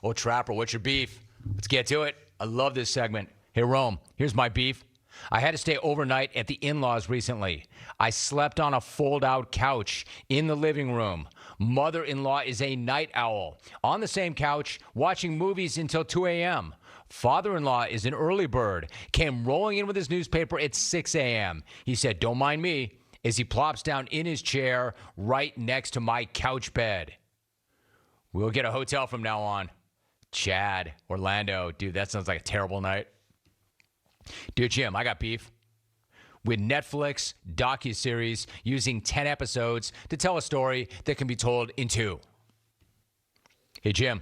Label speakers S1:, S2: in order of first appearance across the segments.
S1: Oh, Trapper, what's your beef? Let's get to it. I love this segment. Hey, Rome, here's my beef. I had to stay overnight at the in-laws recently. I slept on a fold-out couch in the living room. Mother-in-law is a night owl. On the same couch, watching movies until 2 a.m. Father-in-law is an early bird. Came rolling in with his newspaper at 6 a.m. He said, "Don't mind me," as he plops down in his chair right next to my couch bed. We'll get a hotel from now on. Chad, Orlando. Dude, that sounds like a terrible night. Dear Jim, I got beef. With Netflix docuseries using 10 episodes to tell a story that can be told in 2. Hey, Jim,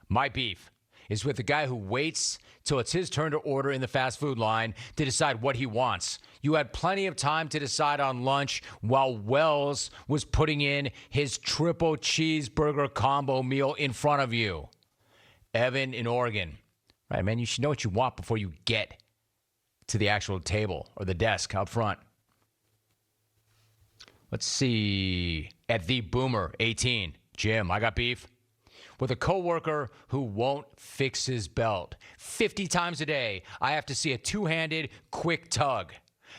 S1: my beef is with the guy who waits till it's his turn to order in the fast food line to decide what he wants. You had plenty of time to decide on lunch while Wells was putting in his triple cheeseburger combo meal in front of you. Evan in Oregon. Right, man, you should know what you want before you get to the actual table or the desk up front. Let's see. At the Boomer 18. Jim, I got beef with a coworker who won't fix his belt. 50 times a day, I have to see a two-handed quick tug.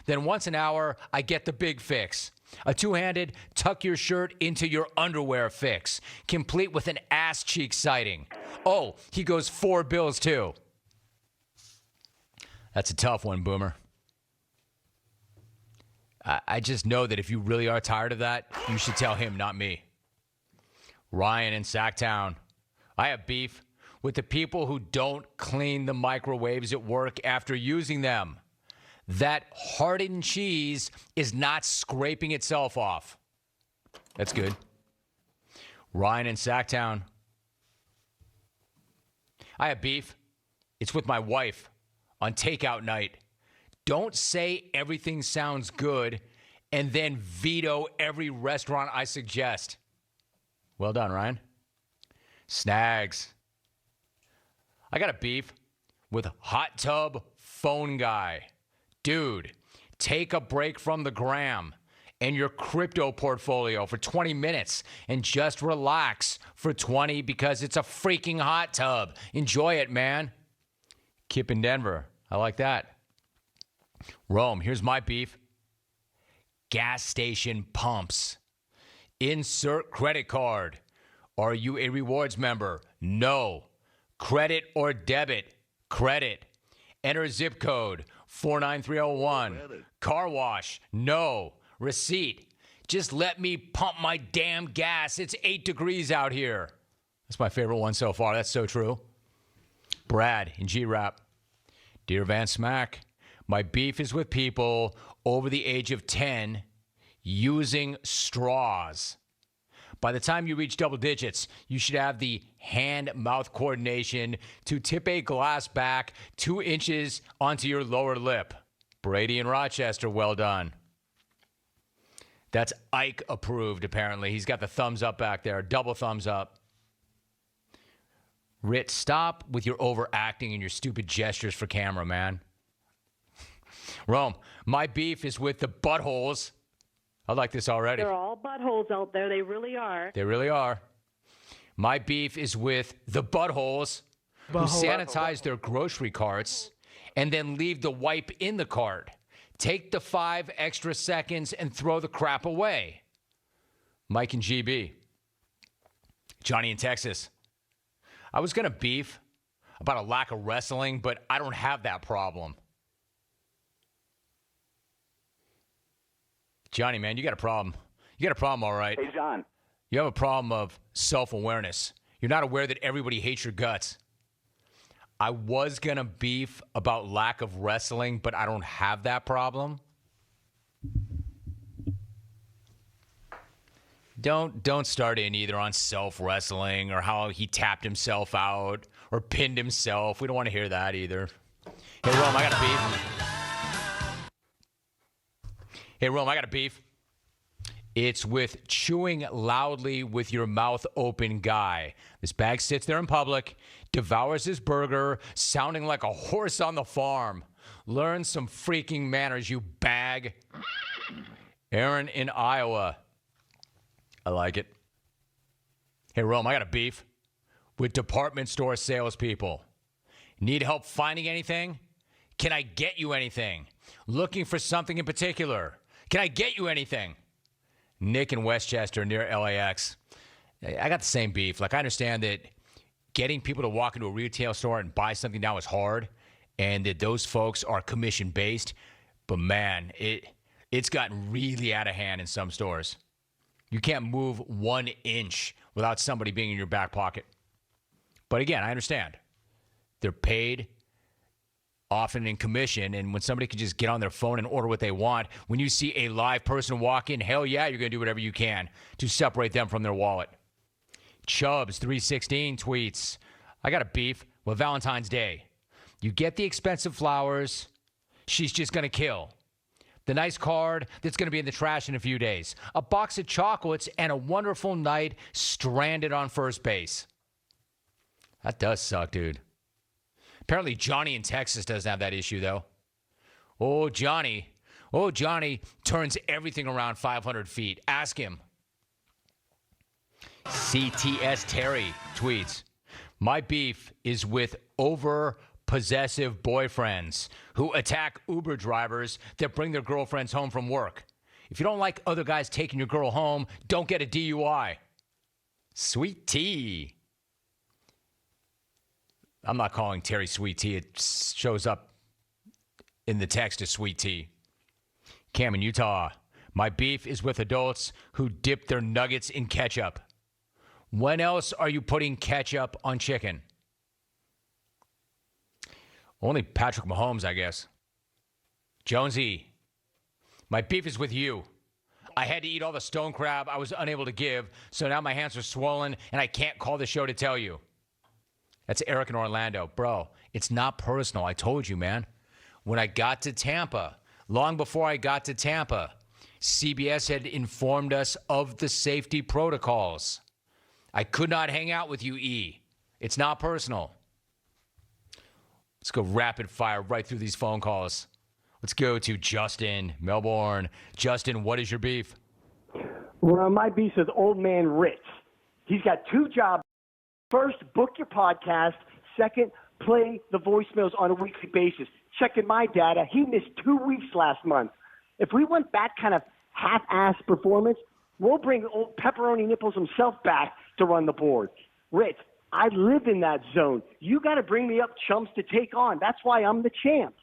S1: Then once an hour, I get the big fix. A two-handed tuck your shirt into your underwear fix, complete with an ass cheek sighting. Oh, he goes 4 bills too. That's a tough one, Boomer. I just know that if you really are tired of that, you should tell him, not me. Ryan in Sactown. I have beef with the people who don't clean the microwaves at work after using them. That hardened cheese is not scraping itself off. That's good. Ryan in Sactown. I have beef. It's with my wife. On takeout night, don't say everything sounds good and then veto every restaurant I suggest. Well done, Ryan. Snags. I got a beef with hot tub phone guy. Dude, take a break from the gram and your crypto portfolio for 20 minutes and just relax for 20 because it's a freaking hot tub. Enjoy it, man. Kip in Denver. I like that. Rome, here's my beef. Gas station pumps. Insert credit card. Are you a rewards member? No. Credit or debit? Credit. Enter zip code 49301. Car wash? No. Receipt. Just let me pump my damn gas. It's 8 degrees out here. That's my favorite one so far. That's so true. Brad in Grap. Dear Van Smack, my beef is with people over the age of 10 using straws. By the time you reach double digits, you should have the hand-mouth coordination to tip a glass back 2 inches onto your lower lip. Brady in Rochester, well done. That's Ike approved, apparently. He's got the thumbs up back there, double thumbs up. Ritt, stop with your overacting and your stupid gestures for camera, man. Rome, my beef is with the buttholes. I like this already.
S2: They're all buttholes out there. They really are.
S1: They really are. My beef is with the buttholes who sanitize their grocery carts and then leave the wipe in the cart. Take the 5 extra seconds and throw the crap away. Mike and GB. Johnny in Texas. I was going to beef about a lack of wrestling, but I don't have that problem. Johnny, man, you got a problem. You got a problem, all right.
S3: Hey, John.
S1: You have a problem of self-awareness. You're not aware that everybody hates your guts. I was going to beef about lack of wrestling, but I don't have that problem. Don't start in either on self-wrestling or how he tapped himself out or pinned himself. We don't want to hear that either. Hey, Rome, I got a beef. It's with chewing loudly with your mouth open guy. This bag sits there in public, devours his burger, sounding like a horse on the farm. Learn some freaking manners, you bag. Aaron in Iowa. I like it. Hey, Rome, I got a beef with department store salespeople. Need help finding anything? Can I get you anything? Looking for something in particular? Can I get you anything? Nick in Westchester near LAX. I got the same beef. Like, I understand that getting people to walk into a retail store and buy something now is hard, and that those folks are commission-based. But, man, it's gotten really out of hand in some stores. You can't move 1 inch without somebody being in your back pocket. But, again, I understand. They're paid often in commission, and when somebody can just get on their phone and order what they want, when you see a live person walk in, hell yeah, you're going to do whatever you can to separate them from their wallet. Chubbs316 tweets, I got a beef with Valentine's Day. You get the expensive flowers, she's just going to kill. The nice card that's going to be in the trash in a few days. A box of chocolates and a wonderful night stranded on first base. That does suck, dude. Apparently Johnny in Texas doesn't have that issue, though. Oh, Johnny turns everything around 500 feet. Ask him. CTS Terry tweets, my beef is with over-possessive boyfriends who attack Uber drivers that bring their girlfriends home from work. If you don't like other guys taking your girl home, don't get a DUI. Sweet tea. I'm not calling Terry Sweet Tea. It shows up in the text as Sweet Tea. Cam in Utah. My beef is with adults who dip their nuggets in ketchup. When else are you putting ketchup on chicken? Only Patrick Mahomes, I guess. Jonesy. My beef is with you. I had to eat all the stone crab I was unable to give, so now my hands are swollen and I can't call the show to tell you. That's Eric in Orlando. Bro, it's not personal. I told you, man. When I got to Tampa, long before I got to Tampa, CBS had informed us of the safety protocols. I could not hang out with you, E. It's not personal. Let's go rapid fire right through these phone calls. Let's go to Justin, Melbourne. Justin, what is your beef?
S3: Well, my beef is old man Ritt. He's got 2 jobs. First, book your podcast. Second, play the voicemails on a weekly basis. Checking my data, he missed 2 weeks last month. If we want that kind of half-ass performance, we'll bring old Pepperoni Nipples himself back to run the board. Ritt, I live in that zone. You got to bring me up chumps to take on. That's why I'm the champ.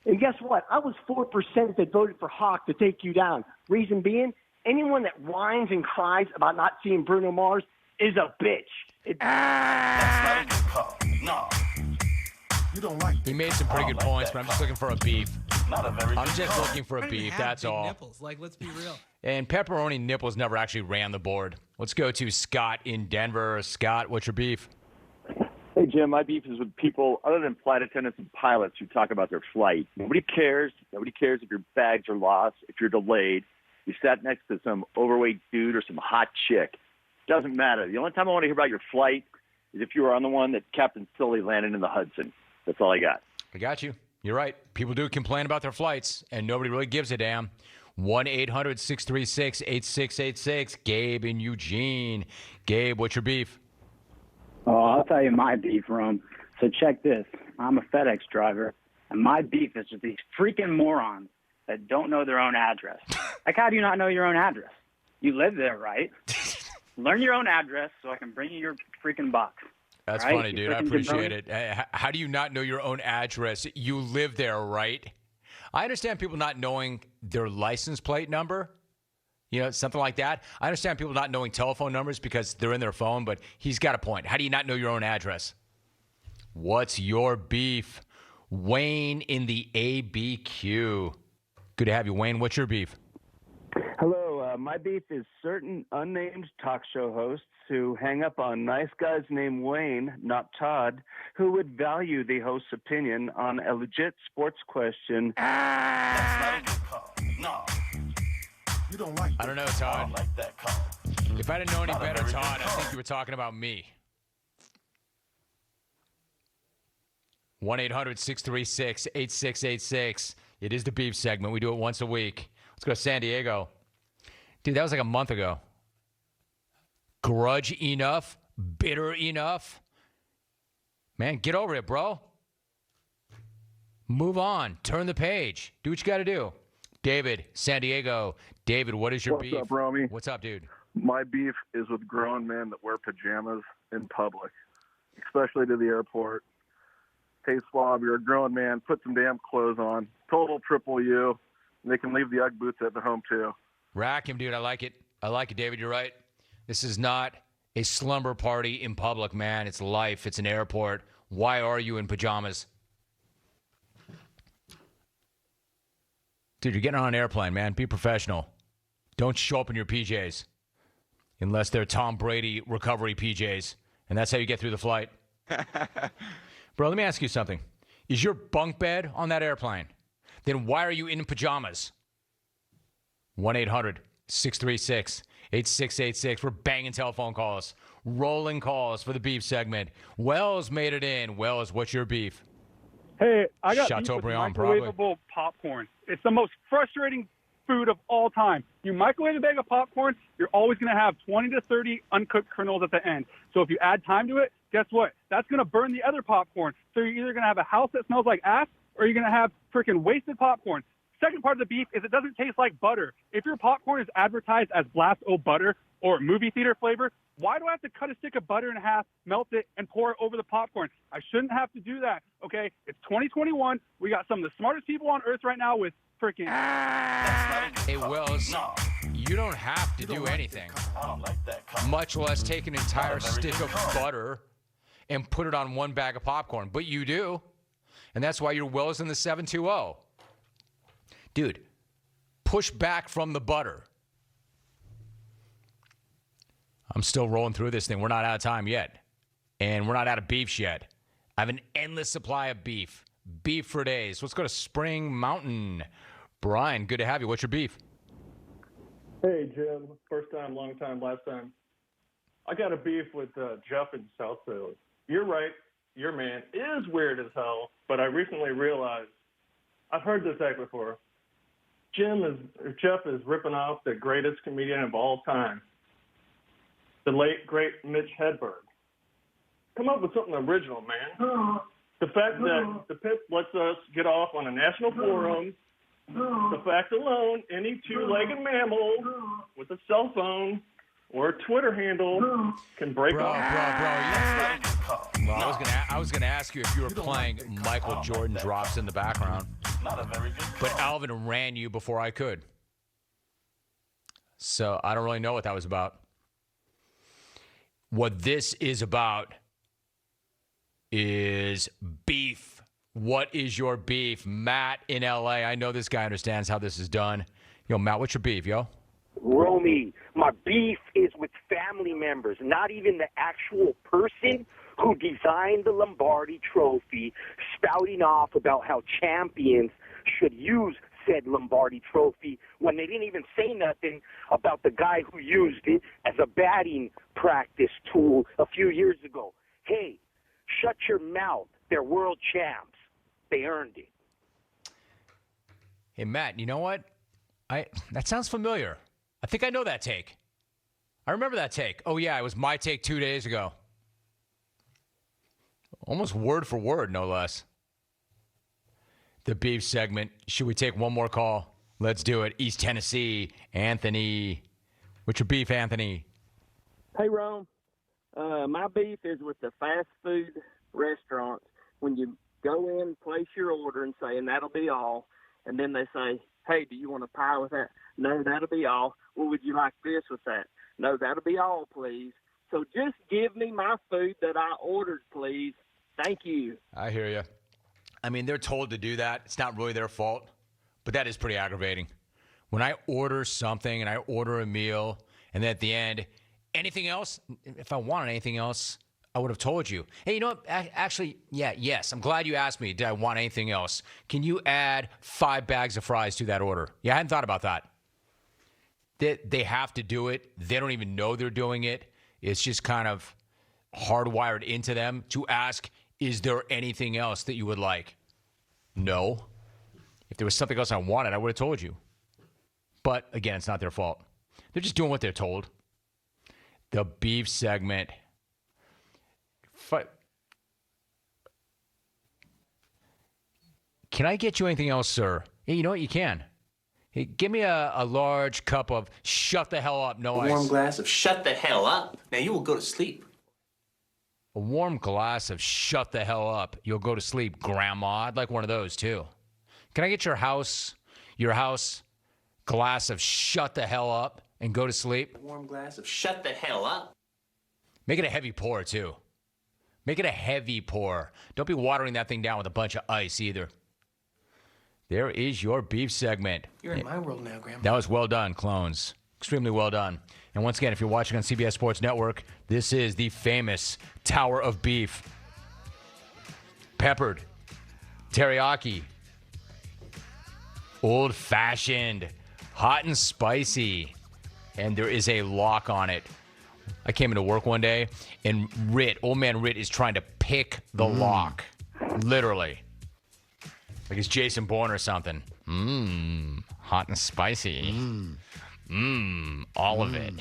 S3: And guess what? I was 4% that voted for Hawk to take you down. Reason being, anyone that whines and cries about not seeing Bruno Mars is a bitch.
S4: That's not a good call. No. You don't like
S1: He made some pretty good points, but I'm just looking for a beef.
S4: Not a very
S1: I'm
S4: good
S1: just
S4: call.
S1: looking for a beef, that's all.
S5: Nipples. Like, let's be real.
S1: And Pepperoni Nipples never actually ran the board. Let's go to Scott in Denver. Scott, what's your beef?
S6: Hey, Jim, my beef is with people other than flight attendants and pilots who talk about their flight. Nobody cares. Nobody cares if your bags are lost, if you're delayed. You sat next to some overweight dude or some hot chick. Doesn't matter. The only time I want to hear about your flight is if you were on the one that Captain Sully landed in the Hudson. That's all I got.
S1: I got you. You're right. People do complain about their flights, and nobody really gives a damn. 1-800-636-8686. Gabe in Eugene. Gabe, what's your beef?
S7: Oh, I'll tell you my beef, Rome. So check this. I'm a FedEx driver, and my beef is with these freaking morons that don't know their own address. Like, how do you not know your own address? You live there, right? Learn your own address so I can bring you your freaking box.
S1: That's
S7: right?
S1: funny, dude. I appreciate it. How do you not know your own address? You live there, right? I understand people not knowing their license plate number, you know, something like that. I understand people not knowing telephone numbers because they're in their phone, but he's got a point. How do you not know your own address? What's your beef? Wayne in the ABQ. Good to have you, Wayne. What's your beef?
S8: Hello. My beef is certain unnamed talk show hosts who hang up on nice guys named Wayne, not Todd, who would value the host's opinion on a legit sports question.
S4: That's not a good call. No. You don't like that.
S1: I don't know, Todd.
S4: I don't like that call.
S1: If I didn't know any
S4: Not a
S1: better,
S4: very good
S1: Todd, I
S4: call.
S1: think you were talking about me. 1-800-636-8686. It is the beef segment. We do it once a week. Let's go to San Diego. Dude, that was like a month ago. Grudge enough? Bitter enough? Man, get over it, bro. Move on. Turn the page. Do what you got to do. David, San Diego. David, what is your beef?
S5: What's up, Romy?
S1: What's up, dude?
S5: My beef is with grown men that wear pajamas in public, especially to the airport. Hey, Slob, you're a grown man. Put some damn clothes on. Total triple U. And they can leave the Ugg boots at the home, too.
S1: Rack him, dude. I like it. I like it, David. You're right. This is not a slumber party in public, man. It's life. It's an airport. Why are you in pajamas? Dude, you're getting on an airplane, man. Be professional. Don't show up in your PJs unless they're Tom Brady recovery PJs, and that's how you get through the flight. Bro, let me ask you something. Is your bunk bed on that airplane? Then why are you in pajamas? 1-800-636-8686. We're banging telephone calls, rolling calls for the beef segment. Wells made it in. Wells, what's your beef?
S9: Hey, I got beef with
S1: Chateaubriand,
S9: microwavable popcorn. It's the most frustrating food of all time. You microwave a bag of popcorn, you're always going to have 20 to 30 uncooked kernels at the end. So if you add time to it, guess what? That's going to burn the other popcorn. So you're either going to have a house that smells like ass, or you're going to have freaking wasted popcorn. Second part of the beef is it doesn't taste like butter. If your popcorn is advertised as Blast O Butter or movie theater flavor, why do I have to cut a stick of butter in half, melt it, and pour it over the popcorn? I shouldn't have to do that, okay? It's 2021. We got some of the smartest people on earth right now with freaking...
S1: Hey, Wells, you don't have to do anything, much less take an entire stick of butter and put it on one bag of popcorn. But you do, and that's why you're Wells in the 720. Dude, push back from the butter. I'm still rolling through this thing. We're not out of time yet. And we're not out of beefs yet. I have an endless supply of beef. Beef for days. Let's go to Spring Mountain. Brian, good to have you. What's your beef?
S10: Hey, Jim. First time, long time, last time. I got a beef with Jeff in Southfield. You're right. Your man is weird as hell, but I recently realized I've heard this act before. Jeff is ripping off the greatest comedian of all time, the late, great Mitch Hedburgh. Come up with something original, man. The fact that the pit lets us get off on a national forum, the fact alone, any two-legged mammal with a cell phone or a Twitter handle can break off.
S1: Well, I was gonna ask you if you were playing Michael Jordan drops in the background. But Alvin ran you before I could. So I don't really know what that was about. What this is about is beef. What is your beef? Matt in LA. I know this guy understands how this is done. Yo, Matt, what's your beef, yo?
S11: Romy, my beef is with family members, not even the actual person who designed the Lombardi trophy, spouting off about how champions should use said Lombardi trophy when they didn't even say nothing about the guy who used it as a batting practice tool a few years ago. Hey, shut your mouth. They're world champs. They earned it.
S1: Hey, Matt, you know what? That sounds familiar. I think I know that take. I remember that take. Oh, yeah, it was my take 2 days ago. Almost word for word, no less. The beef segment. Should we take one more call? Let's do it. East Tennessee, Anthony. What's your beef, Anthony?
S12: Hey, Rome. My beef is with the fast food restaurants. When you go in, place your order and say, and that'll be all, and then they say, hey, do you want a pie with that? No, that'll be all. Well, would you like this with that? No, that'll be all, please. So just give me my food that I ordered, please. Thank you.
S1: I hear you. I mean, they're told to do that. It's not really their fault, but that is pretty aggravating. When I order something and I order a meal, and then at the end, anything else? If I wanted anything else, I would have told you. Hey, you know what? Actually, yes. I'm glad you asked me. Did I want anything else? Can you add 5 bags of fries to that order? Yeah, I hadn't thought about that. They have to do it. They don't even know they're doing it. It's just kind of hardwired into them to ask, is there anything else that you would like? No. If there was something else I wanted, I would have told you. But, again, it's not their fault. They're just doing what they're told. The beef segment. can I get you anything else, sir? Hey, you know what? You can. Hey, give me a large cup of shut the hell up, no ice.
S13: A warm glass of shut the hell up. Now you will go to sleep.
S1: A warm glass of shut the hell up. You'll go to sleep, Grandma. I'd like one of those, too. Can I get your house glass of shut the hell up and go to sleep?
S13: A warm glass of shut the hell up.
S1: Make it a heavy pour, too. Make it a heavy pour. Don't be watering that thing down with a bunch of ice, either. There is your beef segment.
S13: You're in my world now, Grandma.
S1: That was well done, clones. Extremely well done. And once again, if you're watching on CBS Sports Network, this is the famous Tower of Beef. Peppered, teriyaki, old-fashioned, hot and spicy, and there is a lock on it. I came into work one day, and old man Ritt is trying to pick the lock, literally. Like it's Jason Bourne or something. Hot and spicy. All of it.